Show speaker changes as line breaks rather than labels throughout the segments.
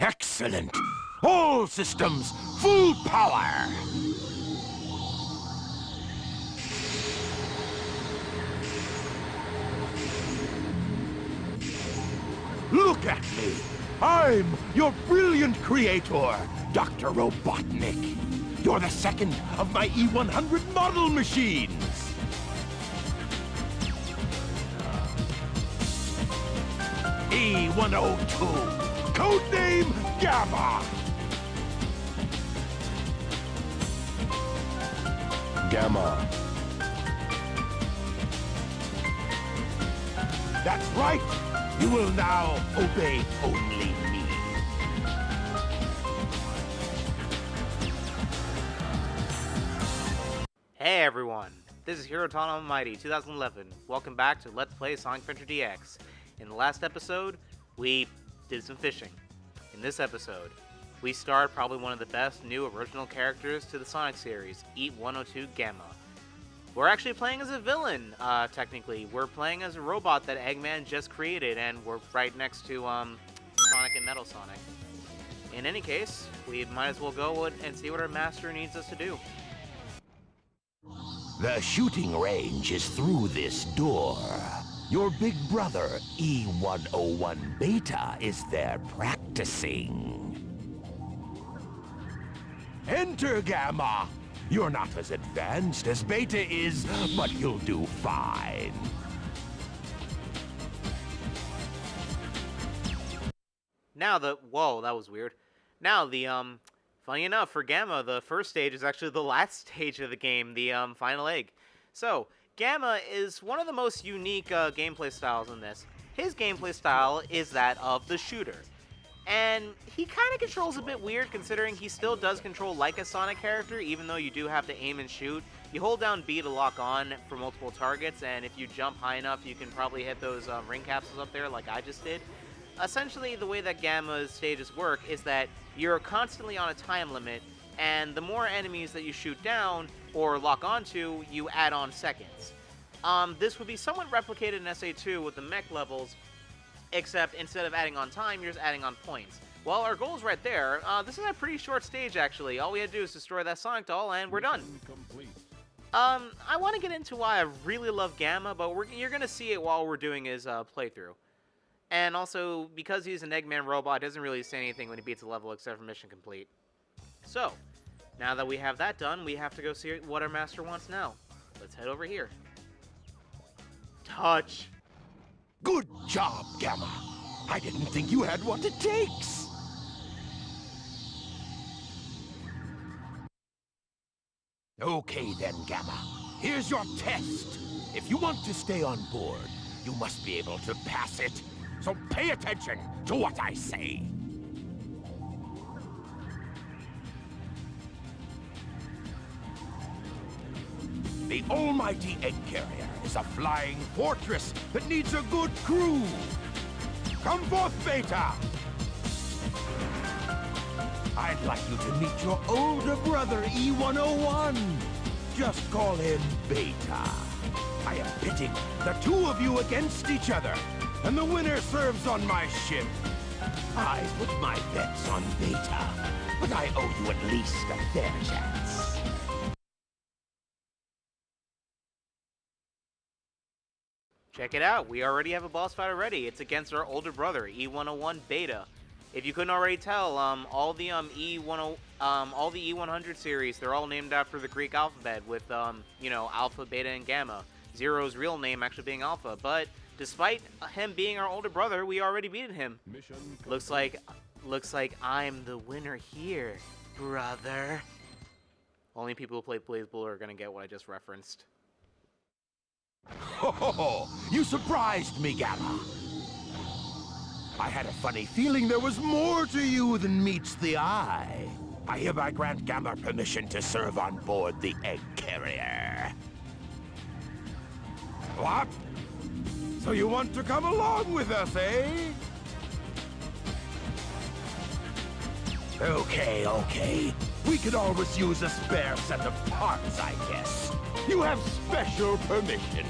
Excellent! All systems, full power! Look at me! I'm your brilliant creator, Dr. Robotnik. You're the second of my E100 model machines. E102, codename Gamma. Gamma. That's right. You will now obey only me.
Hey everyone, this is Hero Tana Almighty 2011. Welcome back to Let's Play Sonic Adventure DX. In the last episode, we did some fishing. In this episode, we starred probably one of the best new original characters to the Sonic series, E102 Gamma. We're actually playing as a villain, technically. We're playing as a robot that Eggman just created, and we're right next to Sonic and Metal Sonic. In any case, we might as well go and see what our master needs us to do.
The shooting range is through this door. Your big brother, E101 Beta, is there practicing. Enter, Gamma! You're not as advanced as Beta is, but you'll do fine.
Now whoa, that was weird. Now funny enough, for Gamma, the first stage is actually the last stage of the game, the final egg. So, Gamma is one of the most unique gameplay styles in this. His gameplay style is that of the shooter. And he kind of controls a bit weird, considering he still does control like a Sonic character, even though you do have to aim and shoot. You hold down B to lock on for multiple targets, and if you jump high enough, you can probably hit those ring capsules up there like I just did. Essentially, the way that Gamma's stages work is that you're constantly on a time limit, and the more enemies that you shoot down or lock onto, you add on seconds. This would be somewhat replicated in SA2 with the mech levels, except instead of adding on time, you're just adding on points. Well, our goal's right there. This is a pretty short stage, actually. All we had to do is destroy that Sonic doll, and we're done. I want to get into why I really love Gamma, but you're going to see it while we're doing his playthrough. And also, because he's an Eggman robot, doesn't really say anything when he beats a level except for mission complete. So, now that we have that done, we have to go see what our master wants now. Let's head over here. Touch!
Good job, Gamma. I didn't think you had what it takes. Okay then, Gamma. Here's your test. If you want to stay on board, you must be able to pass it. So pay attention to what I say. The almighty Egg Carrier is a flying fortress that needs a good crew. Come forth, Beta! I'd like you to meet your older brother, E101. Just call him Beta. I am pitting the two of you against each other, and the winner serves on my ship. I put my bets on Beta, but I owe you at least a fair chance.
Check it out, we already have a boss fight already. It's against our older brother, E101 Beta. If you couldn't already tell, all the E100 series, they're all named after the Greek alphabet with you know, Alpha, Beta, and Gamma. Zero's real name actually being Alpha, but despite him being our older brother, we already beat him. Looks like I'm the winner here, brother. Only people who play BlazBlue are gonna get what I just referenced.
Ho ho ho! You surprised me, Gamma! I had a funny feeling there was more to you than meets the eye. I hereby grant Gamma permission to serve on board the Egg Carrier. What? So you want to come along with us, eh? Okay. We could always use a spare set of parts, I guess. You have special permission.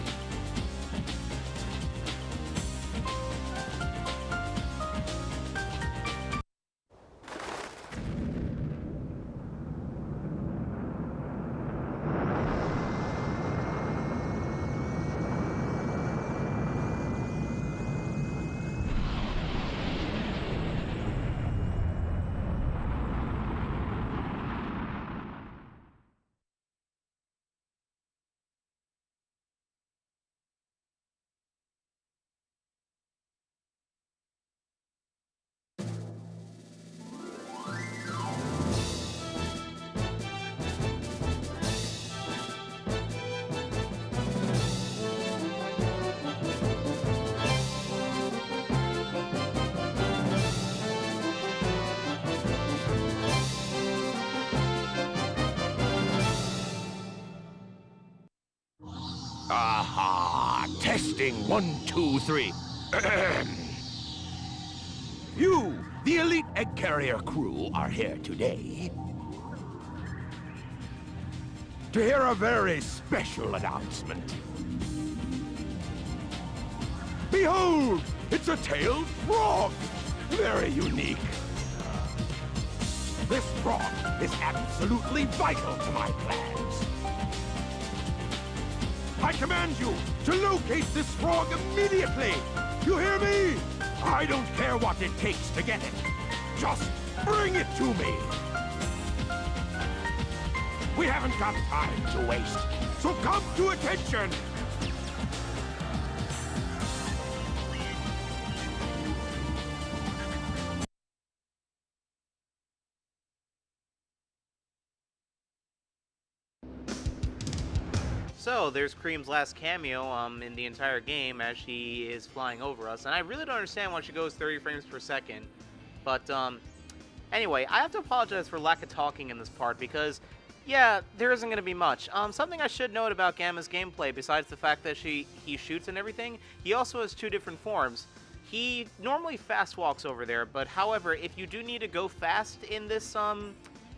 Aha! Testing 1, 2, 3. You, the elite egg carrier crew, are here today to hear a very special announcement. Behold! It's a tailed frog! Very unique. This frog is absolutely vital to my plans. I command you to locate this frog immediately! You hear me? I don't care what it takes to get it. Just bring it to me! We haven't got time to waste, so come to attention!
So there's Cream's last cameo in the entire game as she is flying over us, and I really don't understand why she goes 30 frames per second. But anyway, I have to apologize for lack of talking in this part because, yeah, there isn't going to be much. Something I should note about Gamma's gameplay, besides the fact that he shoots and everything, he also has two different forms. He normally fast walks over there, but however, if you do need to go fast in this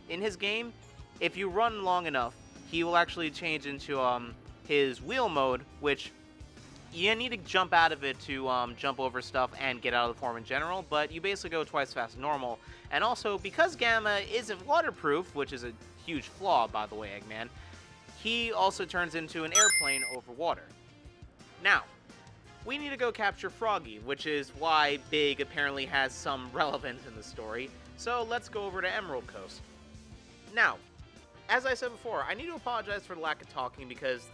in his game, if you run long enough, he will actually change into his wheel mode, which you need to jump out of it to jump over stuff and get out of the form in general, but you basically go twice as fast as normal. And also, because Gamma isn't waterproof, which is a huge flaw, by the way, Eggman, he also turns into an airplane over water. Now, we need to go capture Froggy, which is why Big apparently has some relevance in the story, so let's go over to Emerald Coast. Now, as I said before, I need to apologize for the lack of talking because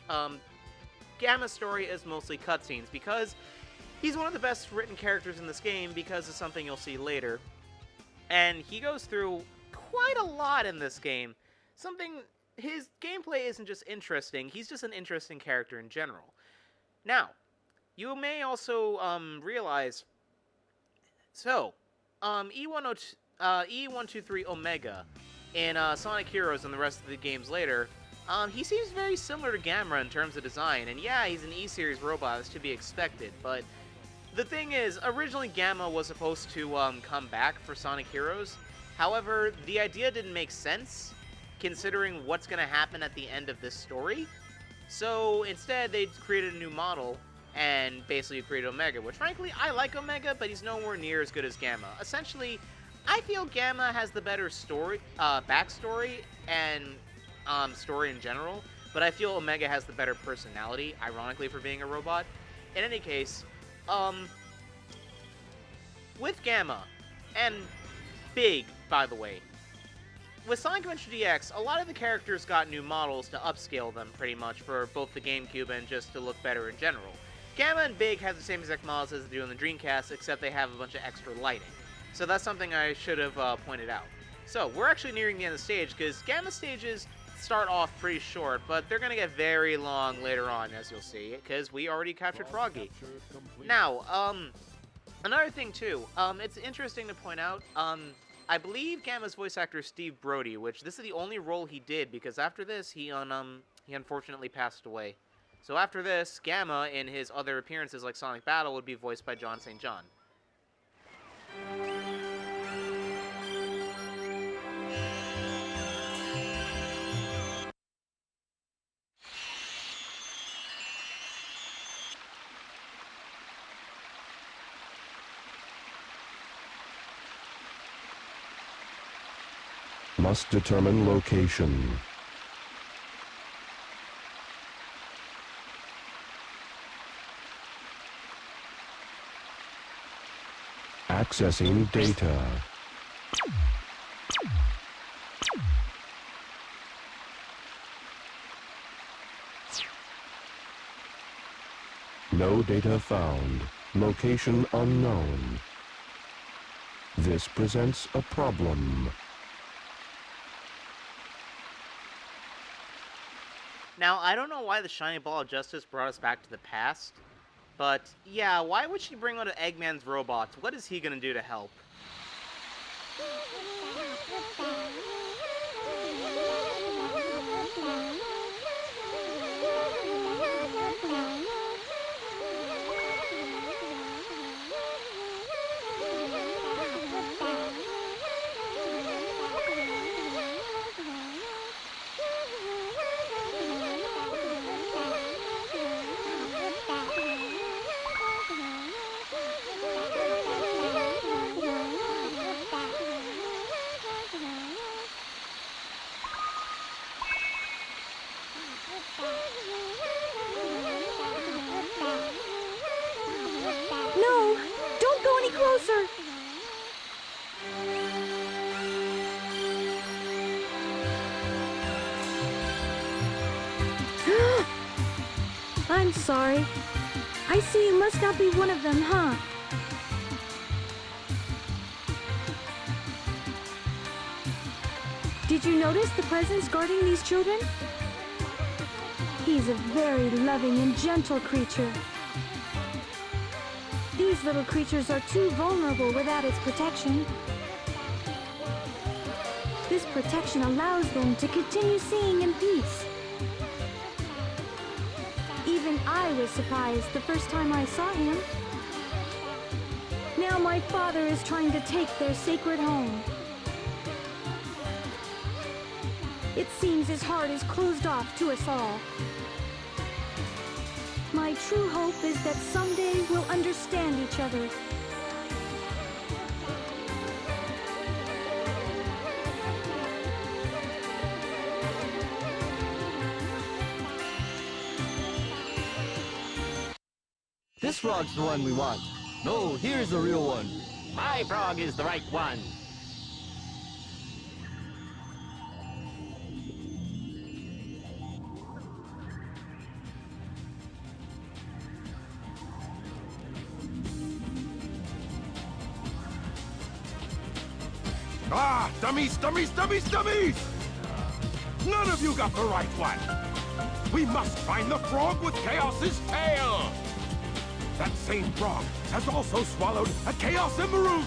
Gamma's story is mostly cutscenes because he's one of the best written characters in this game because of something you'll see later. And he goes through quite a lot in this game. His gameplay isn't just interesting, he's just an interesting character in general. Now, you may also realize, so, E123 Omega in Sonic Heroes and the rest of the games later, he seems very similar to Gamma in terms of design, and yeah, he's an E-Series robot, that's to be expected, but the thing is, originally Gamma was supposed to come back for Sonic Heroes. However, the idea didn't make sense, considering what's going to happen at the end of this story. So instead, they created a new model, and basically created Omega, which frankly, I like Omega, but he's nowhere near as good as Gamma. Essentially, I feel Gamma has the better story, backstory, and story in general, but I feel Omega has the better personality, ironically, for being a robot. In any case, with Gamma, and Big, by the way, with Sonic Adventure DX, a lot of the characters got new models to upscale them, pretty much, for both the GameCube and just to look better in general. Gamma and Big have the same exact models as they do in the Dreamcast, except they have a bunch of extra lighting. So that's something I should have pointed out. So, we're actually nearing the end of the stage, because Gamma stages start off pretty short, but they're going to get very long later on, as you'll see, because we already captured Froggy. Now, another thing too, it's interesting to point out, I believe Gamma's voice actor is Steve Brody, which this is the only role he did, because after this, he unfortunately passed away. So after this, Gamma, in his other appearances like Sonic Battle, would be voiced by John St. John.
Must determine location. Accessing data. No data found. Location unknown. This presents a problem.
Now, I don't know why the Shiny Ball of Justice brought us back to the past, but yeah, why would she bring one of Eggman's robots? What is he gonna do to help?
No! Don't go any closer! I'm sorry. I see you must not be one of them, huh? Did you notice the presence guarding these children? He's a very loving and gentle creature. These little creatures are too vulnerable without its protection. This protection allows them to continue seeing in peace. Even I was surprised the first time I saw him. Now my father is trying to take their sacred home. It seems his heart is closed off to us all. My true hope is that someday we'll understand each other.
This frog's the one we want. No, here's the real one.
My frog is the right one.
Ah, dummies, dummies, dummies, dummies! None of you got the right one! We must find the frog with Chaos's tail! That same frog has also swallowed a Chaos Emerald!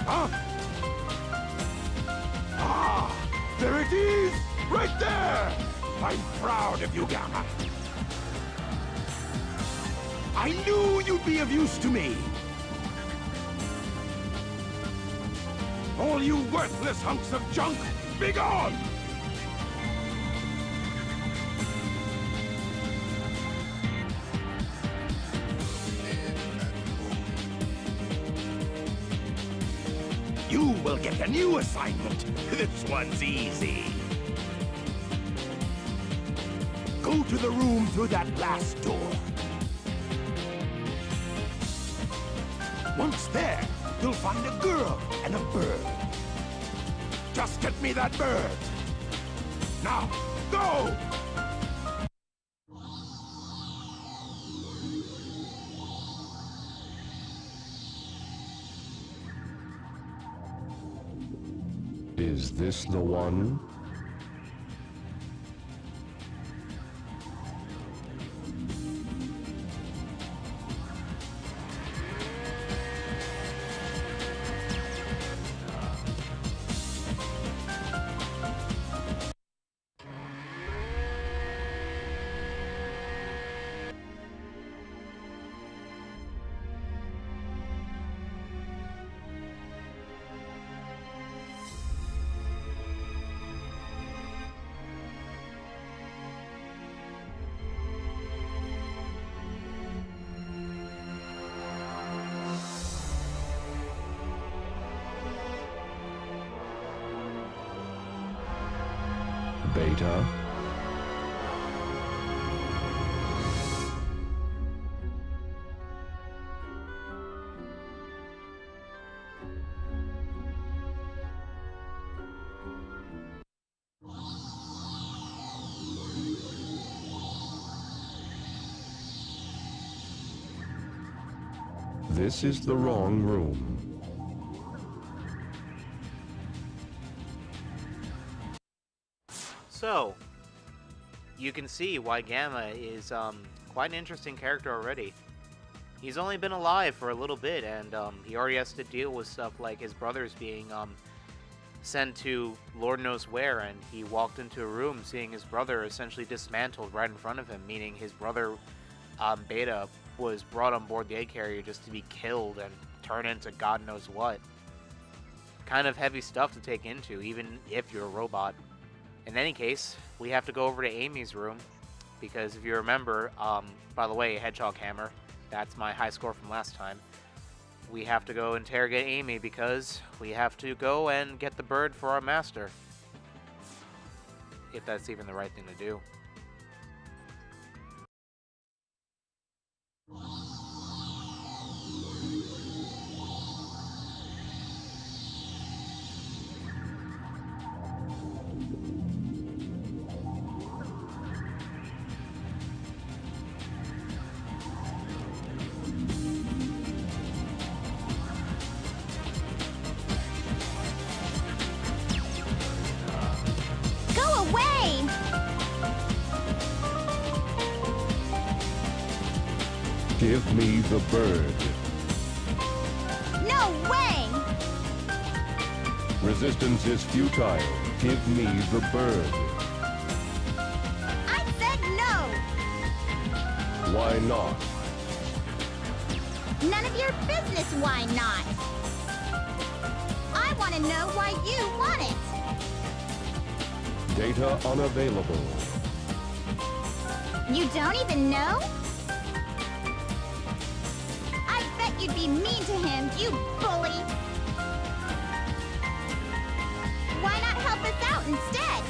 Huh? Ah! There it is! Right there! I'm proud of you, Gamma! I knew you'd be of use to me! All you worthless hunks of junk, be gone! You will get a new assignment. This one's easy. Go to the room through that last door. Once there, you'll find a girl and a bird. Just get me that bird. Now, go!
Is this the one? Beta? This is the wrong room.
So, you can see why Gamma is quite an interesting character already. He's only been alive for a little bit, and he already has to deal with stuff like his brothers being sent to Lord knows where, and he walked into a room seeing his brother essentially dismantled right in front of him, meaning his brother Beta was brought on board the egg carrier just to be killed and turned into God knows what. Kind of heavy stuff to take into, even if you're a robot. In any case, we have to go over to Amy's room, because if you remember, by the way, Hedgehog Hammer, that's my high score from last time. we have to go interrogate Amy because we have to go and get the bird for our master. If that's even the right thing to do.
Go away!
Give me the bird.
No way!
Resistance is futile. Give me the bird.
I said no!
Why not?
None of your business, why not? I want to know why you want it!
Data unavailable.
You don't even know? I bet you'd be mean to him, you bully! Why not help us out instead?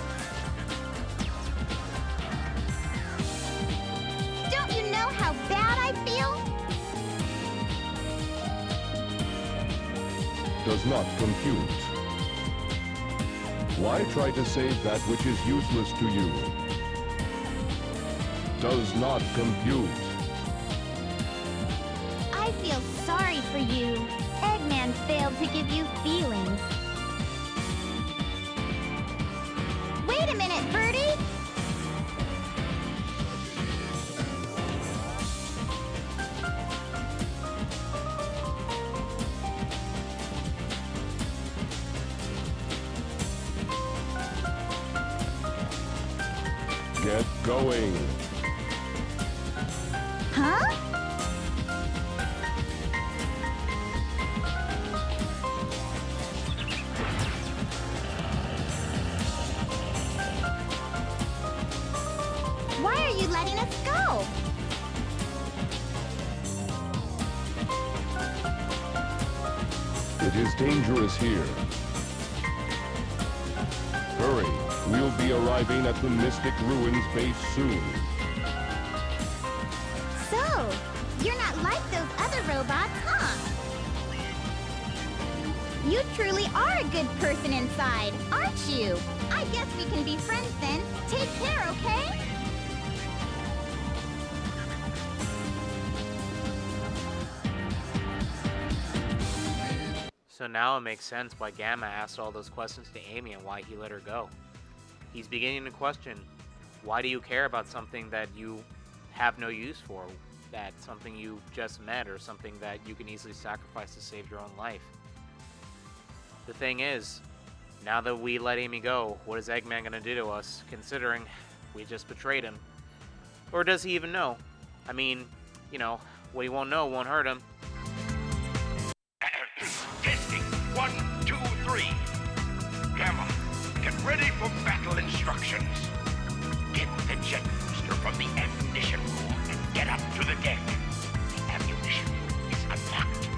Don't you know how bad I feel?
Does not compute. Why try to save that which is useless to you? Does not compute.
I feel sorry for you. Eggman failed to give you feelings. Wait a minute, Birdie!
Get going.
Huh? Why are you letting us go?
It is dangerous here. Hurry. We'll be arriving at the Mystic Ruins base soon.
So, you're not like those other robots, huh? You truly are a good person inside, aren't you? I guess we can be friends then. Take care, okay?
So now it makes sense why Gamma asked all those questions to Amy and why he let her go. He's beginning to question, why do you care about something that you have no use for? That's something you just met or something that you can easily sacrifice to save your own life. The thing is, now that we let Amy go, what is Eggman going to do to us, considering we just betrayed him? Or does he even know? I mean, you know, what he won't know won't hurt him.
Testing. 1, 2, 3. Gamma, get ready for battle instructions. Get the jet booster from the ammunition room and get up to the deck. The ammunition room is unlocked.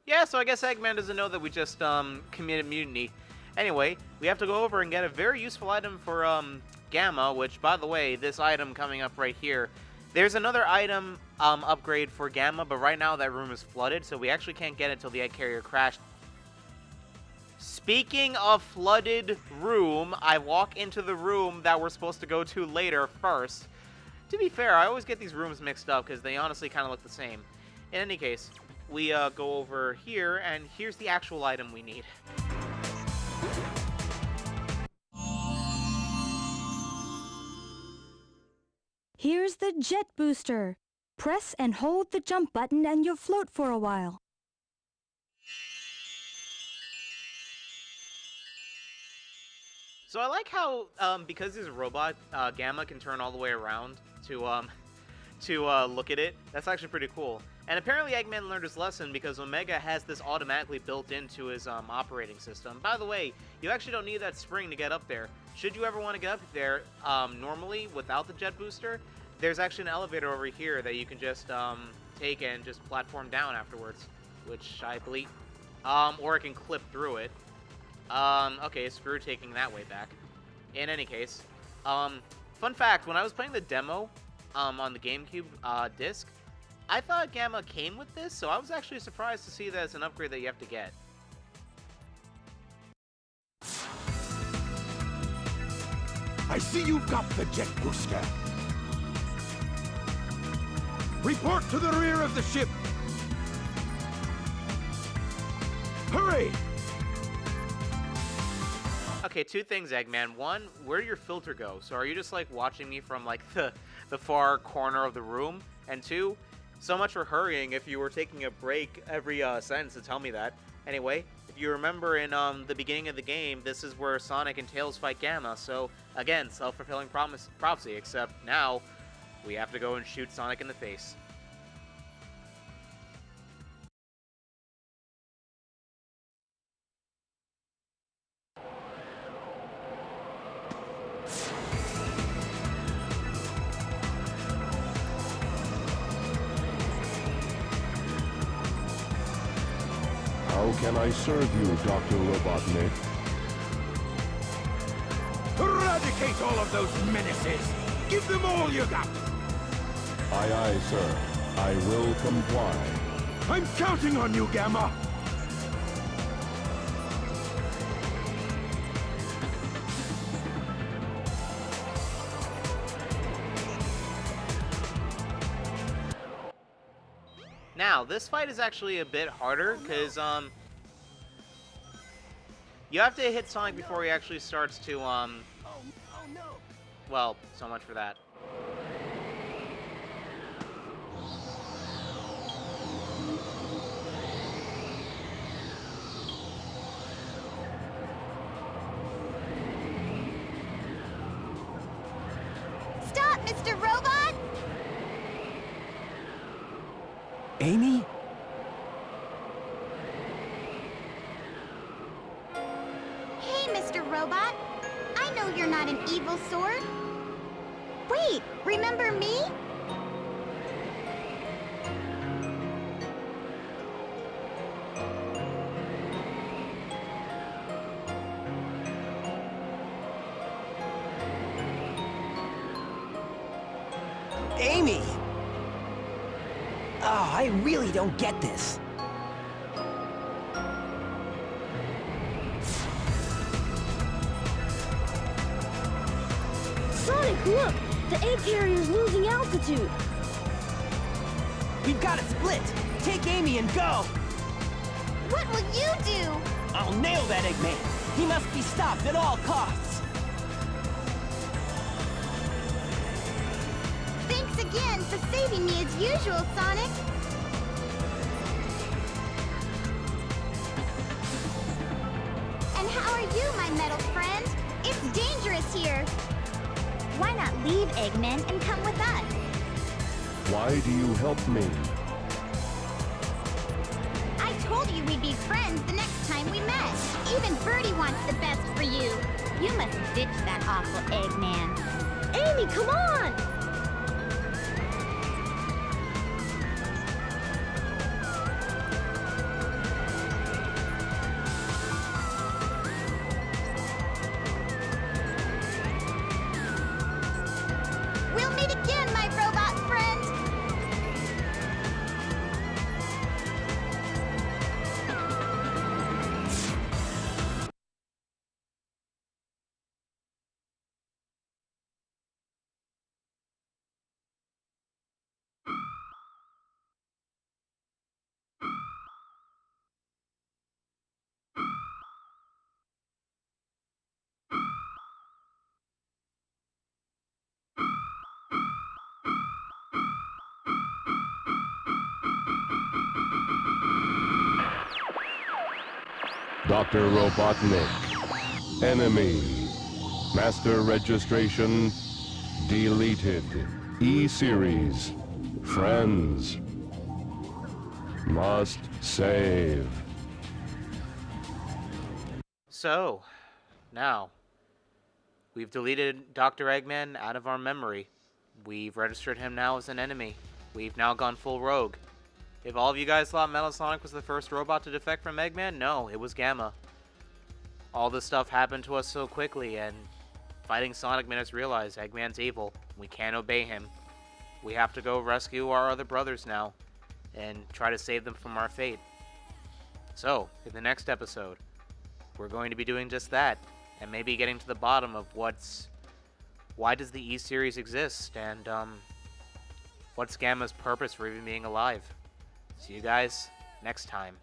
Yeah, so I guess Eggman doesn't know that we just committed mutiny. Anyway, we have to go over and get a very useful item for Gamma, which, by the way, this item coming up right here, there's another item upgrade for Gamma, but right now that room is flooded, so we actually can't get it until the egg carrier crashed. Speaking of flooded room, I walk into the room that we're supposed to go to later first. To be fair, I always get these rooms mixed up because they honestly kind of look the same. In any case, we go over here, and here's the actual item we need.
Here's the jet booster. Press and hold the jump button and you'll float for a while.
So I like how, because he's a robot, Gamma can turn all the way around to look at it. That's actually pretty cool. And apparently Eggman learned his lesson because Omega has this automatically built into his operating system. By the way, you actually don't need that spring to get up there. Should you ever want to get up there, normally without the jet booster, there's actually an elevator over here that you can just take and just platform down afterwards, which I believe, or I can clip through it. Okay, screw taking that way back. In any case, fun fact, when I was playing the demo, on the GameCube, disc, I thought Gamma came with this, so I was actually surprised to see that it's an upgrade that you have to get.
I see you've got the jet booster. Report to the rear of the ship. Hurry!
Okay, two things, Eggman. One, where did your filter go? So are you just, like, watching me from, like, the far corner of the room? And two, so much for hurrying. If you were taking a break every sentence to tell me that. Anyway, if you remember in the beginning of the game, this is where Sonic and Tails fight Gamma. So, again, self-fulfilling prophecy, except now we have to go and shoot Sonic in the face.
How can I serve you, Dr. Robotnik?
Eradicate all of those menaces! Give them all you got!
Aye, aye, sir. I will comply.
I'm counting on you, Gamma!
Now, this fight is actually a bit harder, because, you have to hit Sonic before he actually starts to, well, so much for that.
Stop, Mr. Robot!
Amy?
Hey, Mr. Robot. I know you're not an evil sword. Wait, remember me?
Amy! Oh, I really don't get this.
Sonic, look! The egg carrier's losing altitude.
We've got it split. Take Amy and go.
What will you do?
I'll nail that Eggman. He must be stopped at all costs.
Thanks again for saving me as usual, Sonic. And how are you, my metal friend? It's dangerous here. Why not leave, Eggman, and come with us?
Why do you help me?
I told you we'd be friends the next time we met. Even Birdie wants the best for you. You must ditch that awful Eggman. Amy, come on! We'll meet again, my robot friend!
Dr. Robotnik. Enemy. Master registration deleted. E-Series. Friends. Must save.
So, now, we've deleted Dr. Eggman out of our memory. We've registered him now as an enemy. We've now gone full rogue. If all of you guys thought Metal Sonic was the first robot to defect from Eggman, no, it was Gamma. All this stuff happened to us so quickly, and fighting Sonic made us realize Eggman's evil. We can't obey him. We have to go rescue our other brothers now, and try to save them from our fate. So, in the next episode, we're going to be doing just that, and maybe getting to the bottom of why does the E-Series exist, and what's Gamma's purpose for even being alive. See you guys next time.